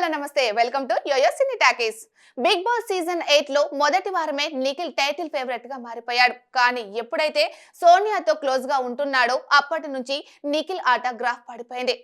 Hello నమస్తే welcome to YoYo Cine Talkies. Bigg Boss season 8 లో మొదటి వారమే నిఖిల్ టైటిల్ ఫేవరెట్ గా మారిపోయాడు. కానీ ఎప్పుడైతే సోనియాతో క్లోజ్ గా ఉంటున్నాడో అప్పటి నుంచి నిఖిల్ ఆట గ్రాఫ్ పడిపోయింది.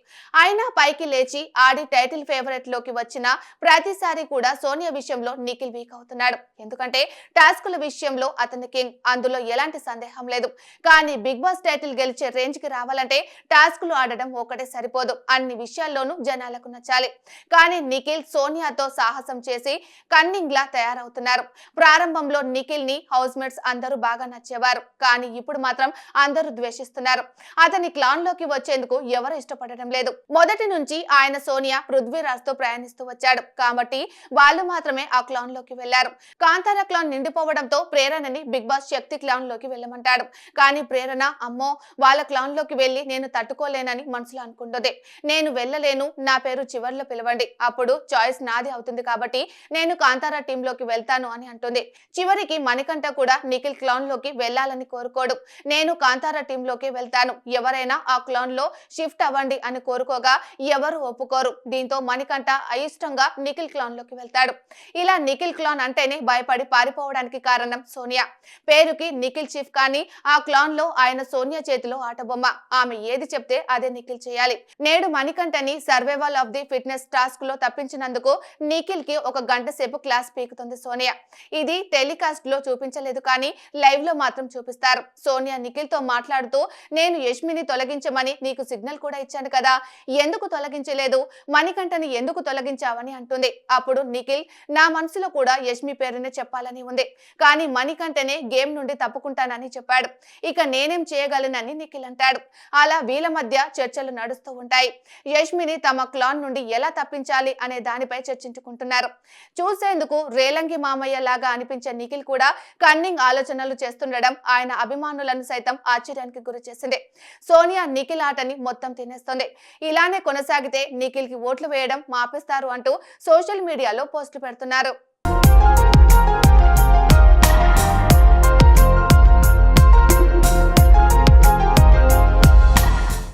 అయినా పైకి లేచి ఆడి టైటిల్ ఫేవరెట్ లోకి వచ్చిన ప్రతిసారి కూడా సోనియా విషయంలో నిఖిల్ వీక్ అవుతున్నాడు. ఎందుకంటే టాస్కుల విషయంలో అతని కింగ్, అందులో ఎలాంటి సందేహం లేదు. కానీ బిగ్ బాస్ టైటిల్ గెలిచే రేంజ్ కి రావాలంటే టాస్కులు ఆడడం ఒకటే సరిపోదు, అన్ని విషయాల్లోనూ జనాలకు నచ్చాలి. కానీ నిఖిల్ సోనియాతో సాహసం చేసి కన్నింగ్ లా తయారవుతున్నారు. ప్రారంభంలో నిఖిల్ ని హౌస్ మేట్స్ అందరూ బాగా నచ్చేవారు, కానీ ఇప్పుడు మాత్రం అందరూ ద్వేషిస్తున్నారు. అతని క్లాన్ లోకి వచ్చేందుకు ఎవరు ఇష్టపడడం లేదు. మొదటి నుంచి ఆయన సోనియా పృథ్వీరాజ్ తో ప్రయాణిస్తూ వచ్చాడు కాబట్టి వాళ్ళు మాత్రమే ఆ క్లాన్ లోకి వెళ్లారు. కాంతార క్లాన్ నిండిపోవడంతో ప్రేరణని బిగ్ బాస్ శక్తి క్లాన్ లోకి వెళ్ళమంటాడు. కానీ ప్రేరణ అమ్మో వాళ్ళ క్లాన్ లోకి వెళ్లి నేను తట్టుకోలేనని మనసులో అనుకుంటుంది. నేను వెళ్ళలేను, నా పేరు చివర్లో పిలవండి, అప్పుడు చాయిస్ నాది అవుతుంది కాబట్టి నేను కాంతారా టీమ్ లోకి వెళ్తాను అని అంటుంది. చివరికి మణికంఠ కూడా నిఖిల్ క్లాన్ లోకి వెళ్లాలని కోరుకోడు. నేను కాంతారా టీమ్ లోకి వెళ్తాను, ఎవరైనా ఆ క్లాన్ లో షిఫ్ట్ అవ్వండి అని కోరుకోగా ఎవరు ఒప్పుకోరు. దీంతో మణికంఠ అయిష్టంగా నిఖిల్ క్లాన్ లోకి వెళ్తాడు. ఇలా నిఖిల్ క్లాన్ అంటేనే భయపడి పారిపోవడానికి కారణం సోనియా. పేరుకి నిఖిల్ చీఫ్, కానీ ఆ క్లాన్ లో ఆయన సోనియా చేతిలో ఆటబొమ్మ. ఆమె ఏది చెప్తే అదే నిఖిల్ చేయాలి. నేడు మణికంఠని survival of the fitness task లో తప్పించినందుకు నిఖిల్ కి 1 గంట సేపు క్లాస్ పీకుతుంది సోనియా. ఇది టెలికాస్ట్ లో చూపించలేదు, కానీ లైవ్ లో మాత్రం చూపిస్తారు. సోనియా నిఖిల్ తో మాట్లాడుతూ నేను యష్మిని తొలగించమని నీకు సిగ్నల్ కూడా ఇచ్చాను కదా, ఎందుకు తొలగించలేదు, మణికంఠని ఎందుకు తొలగించావని అంటుంది. అప్పుడు నిఖిల్ నా మనసులో కూడా యష్మి పేరునే చెప్పాలని ఉంది, కానీ మణికంఠనే గేమ్ నుండి తప్పుకుంటానని చెప్పాడు. ఇక నేనేం చేయగలనని నిఖిల్ అంటాడు. అలా వీళ్ళ మధ్య చర్చలు నడుస్తూ ఉంటాయి. యష్మిని తమ క్లాన్ నుండి ఎలా తప్పించాలి అనే దానిపై చర్చించుకుంటున్నారు. చూసేందుకు రేలంగి మామయ్య లాగా అనిపించే నిఖిల్ కూడా కన్నింగ్ ఆలోచనలు చేస్తుండడం ఆయన అభిమానులను సైతం ఆశ్చర్యానికి గురి చేసింది. సోనియా నిఖిల్ ఆటని మొత్తం తినేస్తుంది. ఇలానే కొనసాగితే నిఖిల్ కి ఓట్లు వేయడం మాపేస్తారు అంటూ సోషల్ మీడియాలో పోస్టులు పెడుతున్నారు.